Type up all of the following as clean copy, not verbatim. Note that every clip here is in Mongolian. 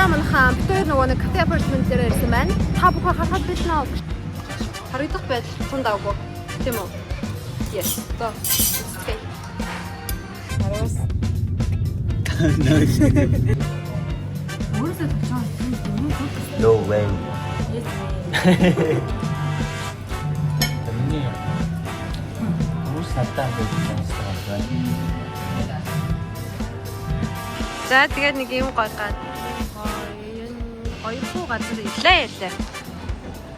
За манайхаа битээр нөгөө нэг кафе апартмент дээр ирсэн байна. Та бүхэн харахад байна уу? Харагдах байдал тун давгүй. Тийм үү? Yes. Go. Okay. Арус. No way. Yes. За тэгээд нэг юм гоё гад. Гоёрхуу газар ирлээ.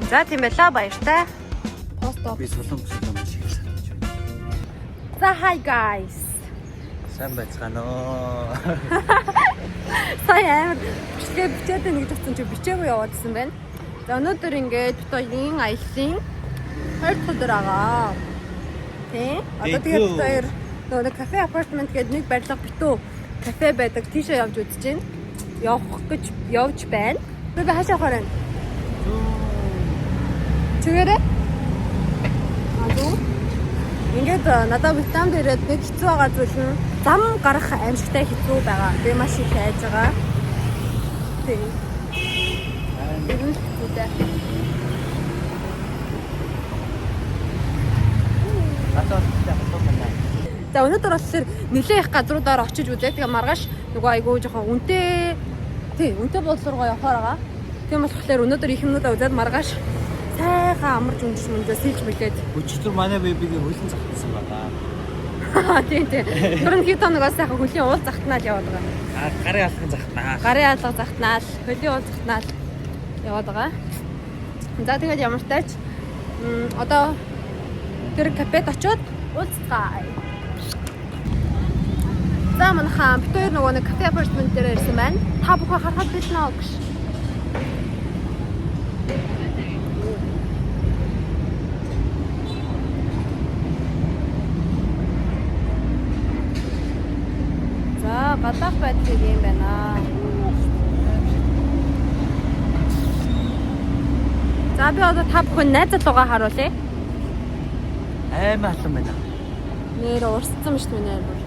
За тийм байлаа, баяртай. Пост Би солонгос юм шиг санаж байна. За hi guys. Сайн байцгаана уу? Сайн бичлэг бичээд нэг туцсан чи бичээгүй яваадсэн байна. За өнөөдөр ингээд бит хоёрын аяллаа 20 өдөр байгаа. Тэ? Одоо тэгээд бит хоёр нөгөө кафе апартмент гэдэг нэг барилга битүү кафе байдаг. Тийшээ явж үзэж байна. Явж байна. Би хаашаа хараа. Чигээрээ? Ингээд надад Вьетнамд ирээд нэг хэцүү байгаа зүйл нь зам гарах аимшигтай хэцүү байгаа. Би маш их хайж байгаа. Тийм. За өнөөдөр болохоор нэлээ их газруудаар очиж үзээ. Тэгээ маргааш нөгөө айгүй жоохон үнэтэй бодлоргоо явахаар байгаа. Тийм болохоор өнөөдөр их юмнуудаа үзээд маргааш сайхан амарч унжиж сэлж мэлээд. Өчигдөр манай бэбигийн хөлн захтсан байна. Тийм. Түрэн хэд хоногоос сайхан хөлийн уул захтнаад яваад байгаа. Гарын алхам захтнаа. Гарын алга захтнаал, хөлийн уул захтнаал яваад байгаа. За тэгээд ямар ч тач одоо тэр кафед очиод уулзцгаая. За манайхаа бит хоёр нөгөө нэг кафе апартмент дээр ирсэн байна. Та бүхэн харахад байна уу гэж. За гадаах байдал юм байна. За би одоо та бүхэн найзлуугаа харуулъя. Аймаа алан байна. Нэр урсцсан шүү дээ нэр.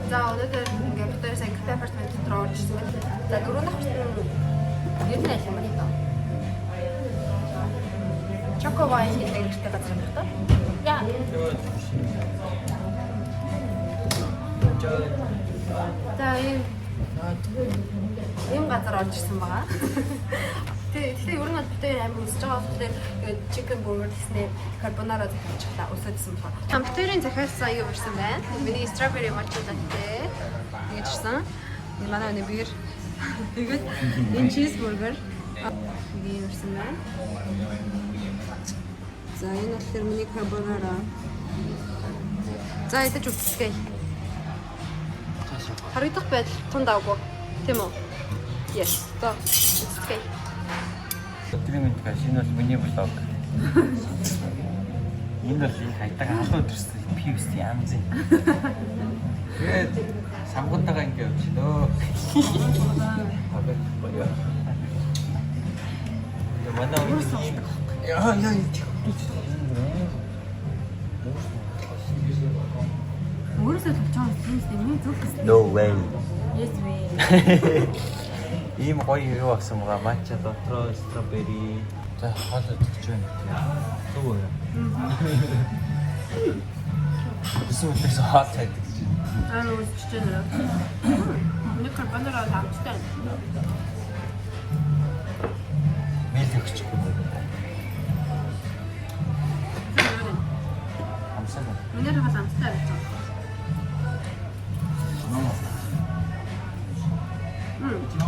За өнөөдөр ингээд бид хоёр сая кафе апартмент руу орж ирсэн байна. За дөрөв дахь хүртэл юу нэ юм бэ? Choco wine гэдэг нэртэй газар байна та. Яа. За ийм газар орж ирсэн байгаа. Тэгэхээр ер нь бид хоёр амар өсөж байгаа болохоор тэгээд chicken burger гэснээр carbonara захиалчихлаа өсөжсөн байна. Хамтэрийн захиалсан сая өрсөн байна. Миний strawberry matcha latte ингэж ирсэн. Энэ манай өнөө бир. Тэгээд энэ cheeseburger ийм өрсөн байна. За энэ болохоор миний carbonara. За идэж үзчихье. Харагдах байдал тун давгүй. Тийм үү? Yes. За үзчихье. Өдрийн мэд шинэ бол миний блог. Энэ бол хайтаг халуун өдрөстэй пивс янз юм. Тэгээд самгантайгаа ингэ явчихлоо. Манай яа Өөрөөсөө тавчаа юм нэг зүг гэсэн. No way. Yes way. Ийм гоё юу асан байгаа матча дотроо стrawberry за хол өгч байна. Зүг үү? Эсвэл хот байдаг гэж. Үзэж байна. Нэг карбонара тавчтай. Мэл өгчихгүй байна. Амсаа. Миний хаваа амттай байж байгаа.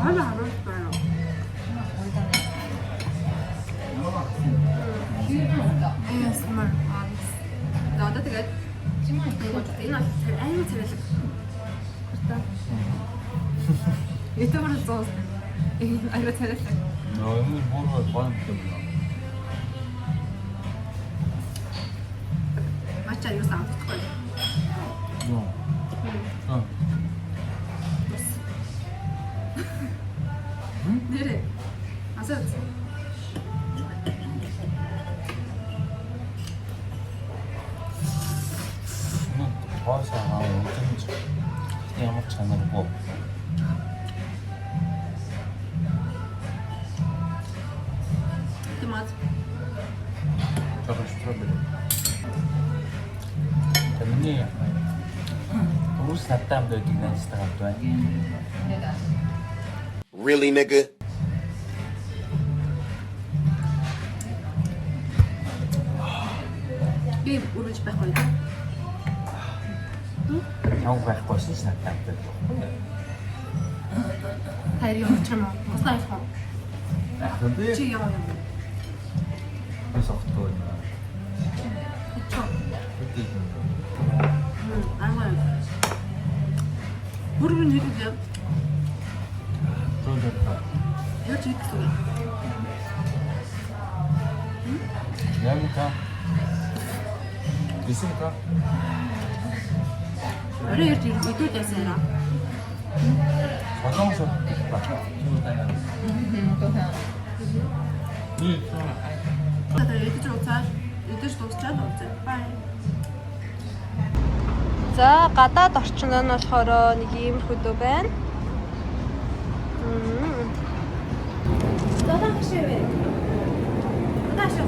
Хана хараад байна. Смарт фонс. Одоо тэгээд энэ аюу царайлаг. Итээр зоос. Аюу царайлаг. Нөө бүр гоо юм. цаа юу санагдахгүй. Юу? Нэрээ. Асаац. Хоосоо үнтэнж ямар чанаргүй. Томат. 저거 스트로베리. 근데 우스 샀다면 되게 나스타가 Really, nigga? Би үргэлж байхгүй. Явах байхгүй 샀다면 Хайр юм чамаа. Басна их. 근데 Чи яа юм. 그래서 또 Чоо. 그때 Ангай. Бүрэн хийдэг. 또 Яа чи хийдэг. 내가 있으니까 Орой ирж идүүд ясаараа. 화장실 Одоо идэж уцаад идэж дуусчаад уцаа. Бай. За гадаад орчин нь болохоор нэг иймэрхүү дөө байна. Задан хшивэ. Таашаа.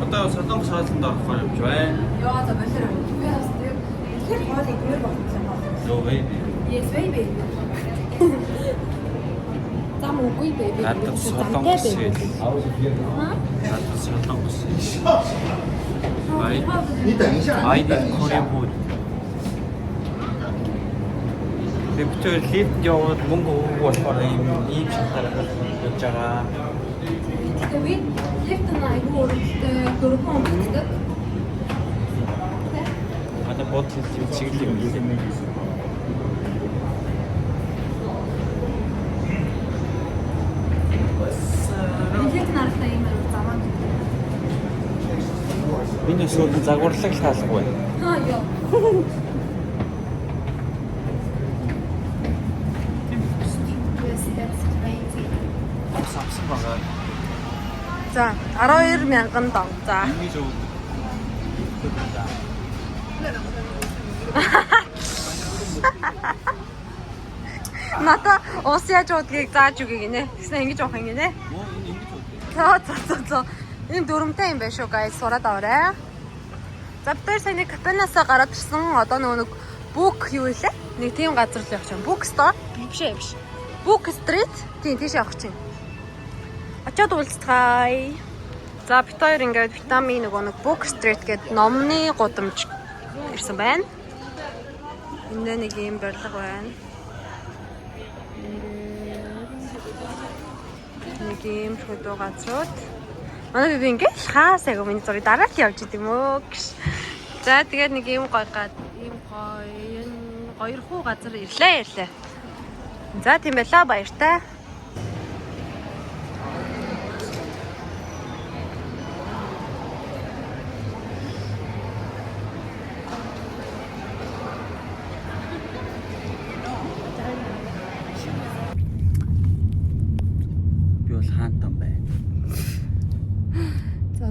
одоо солонгос хаалт орох юм байна. Яа за бэлэр. Би бас тэр хоолыг гэр болсон байна. No baby. Yes baby. Зам үгүй baby. Надад солонгос хэл. Надад солонгос хэл. I need Korean food. Дэвтэр лифт яваад мөнгө өгөх болохоор ийм шалтгаан болж байгаа. Тэгээд лифт найгуу өөртөө дөрвөн өмдөг. Одоо бодлол чиглэл юм хэлээ. Лифт нартай юм аа замаа. Миний сүүл загварлаг хаалгагүй. Аа ёо. Yes, that's crazy. Авсан байгаа. За 12,000 дон. За. Ингэж өвдөг. Ната уус яаж уудгийг зааж өгье гинэ. Тэгснэ ингэж авах юм гинэ. Ингэж өвдөг. За. Энэ дөрөмтэй юм байна шүү guys. Сураад аваарай. За бид хоёр сая нэг капенасаа гараад ирсэн. Одоо нэг book юу вэ? Нэг тийм газар л явах чинь. Book store биш. Book street. Тийм тийш явах чинь. Очоод уулзцгаая. За бид хоёр ингээд витамин нэг book street гэдэг номны гудамж ирсэн байна. Энд нэг юм барилга байна. Нэг юм хөдөө газрууд. Манай би ингээд хаасайг миний зургийг дараа нь явж идэм өө гэж. За тэгээд нэг юм гоё хоёрхуу газар ирлээ. За тийм байлаа баяртай.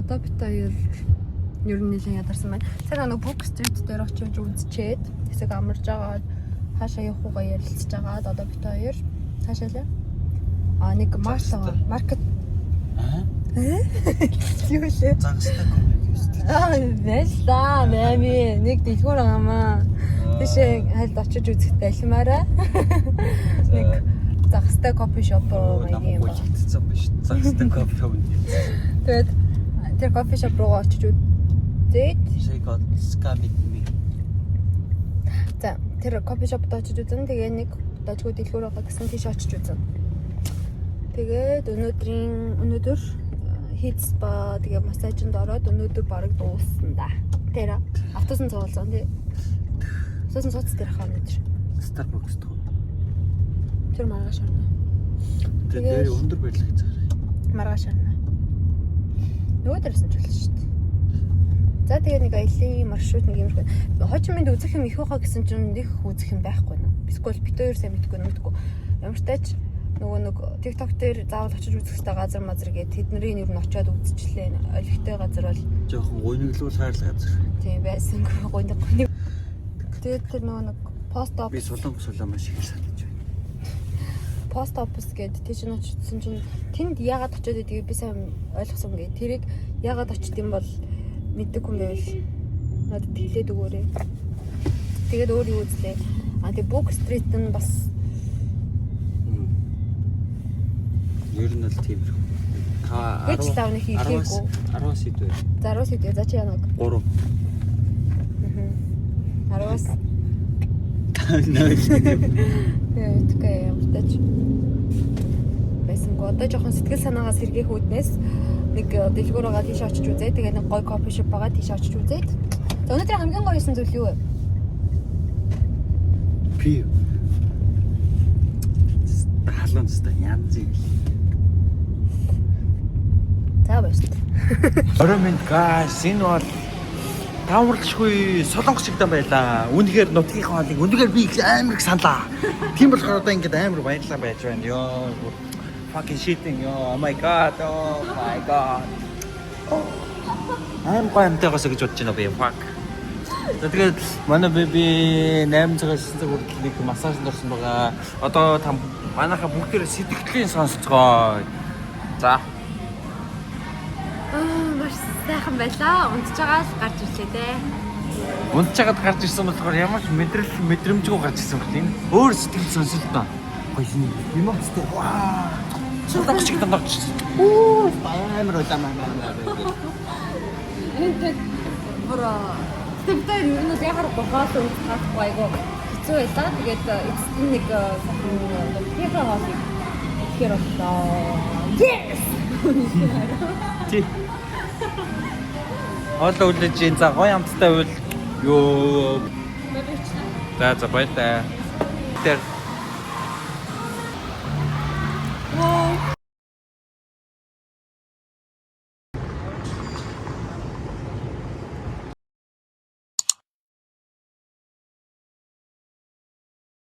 Одоо бид хоёр ер нь нэлээд ядарсан байна. Цаана нэг book street дээр очиж үзчихэд хэсэг амарж байгаа. Хаашаа явахугаа ярилцж байгаа. Одоо бид хоёр хаашаа лээ? Нэг маркет. Юу лээ? Загстай комик. Вэста мами нэг дэлгүүр амаа. Тийшээ хальд очиж үзэхтэй алимаараа. Нэг загстай кофе шоп маяг юм байна. Загстай кофе шоп. Тэгээд тэр кофе шоп руу очиж үзээд за тэр кофе шопд очиж үзэн. Тэгээ нэг дажгүй дэлгүүр байгаа гэсэн тийш очиж үзэн. Тэгээд өнөөдөр хийц ба тэгээ массажинд ороод өнөөдөр бараг дууссан да. Тэр автобусын цугласан тий. Автобусын цуц дээр хаа өнөөдөр. Starbucks тоо. Тэр маргааш орно. Тэгээд өндөр барилгыг цаарай. Маргааш орно. Нөгөө дээрсэн ч болно шүү дээ. За тэгээ нэг аялын маршрут нэг юмрх. Хожим минь үзэх юм их байгаа гэсэн чинь нэг үзэх юм байхгүй нэ. Эсвэл бит хоёр сайн мэдгүй нүдгүй. Ямар ч тач нөгөө нэг TikTok дээр заавал очиж үзэх хэрэгтэй газар мазар гээд тэдний юу н очиод үзчихлээ. Олигтой газар бол жоохон гуйнаглуулгаар л газар. Тийм байсан. Гуйнаг. Тэгээд тэр нөгөө нэг пост Би офис сулаа маш их санаж байна. пост офис гээд тийч нь очсон чинь тэнд яагаад очиод байдгийг би сайн ойлгосон гээ. Тэрийг яагаад очд юм бол мэддэг хүн байвал надад хэлээд өгөөрэй. Тэгээд өөр юу үзлээ. Тэгээ Book Street нь бас Ер нь л тийм. Та 10 лавны хийгээгүй. 10-аас идвэ. За 10-аас идвэ. За чи яанаг? 3. 10-аас. Наа. Яа, итгэе ямтач. Байсан гоо. Одоо жоохон сэтгэл санаагаас сэргээх үүднээс нэг дэлгүүрөөгөө тийш очиж үзээ. Тэгээ нэг гой кофе шоп байгаа тийш очиж үзээд. За өнөөдөр хамгийн гоё юусэн зүйл юу вэ? Пи. Халуун зү янз юм. За баярлалаа. Орой минь гайс энэ бол таамаглашгүй солонгос чигтэн байлаа. Үнэхээр нутгийн хоолыг үнэхээр би амар их саналаа. Тийм болохоор одоо ингээд амар баярлалаа байж байна. Ёо fucking shitting ёо. Oh my god. Oh my god. I'm going to go гэж бодож байна би. Fuck. Тэгээд манай беби 8 цагаас 9 цаг хүртэл нэг массажд орсон байгаа. Одоо та манайха бүгдээрээ сэтгэлийн сонсцгоо. За. Маш сайхан байлаа. Унтж байгаа л гарч ирлээ те. Унтж байгаад гарч ирсэн болохоор ямар ч мэдрэмжгүй гарч ирсэн байх тийм. Өөр сэтгэл сонсолтоо. Гоё юм уу? Ваа. Сулдаг чиг тандагч. Оо, амар удаа. Энд бора тэр юу нэг яхаар бохоос унтахгүй айгу хэцүү байлаа. Тэгээд эцэст нэг хийхээ хоолыг ихээр боллоо. Yes! Ти. Хоолоо үлээж ин за гоё амттай үйл ёо. За баярлалаа. Тэр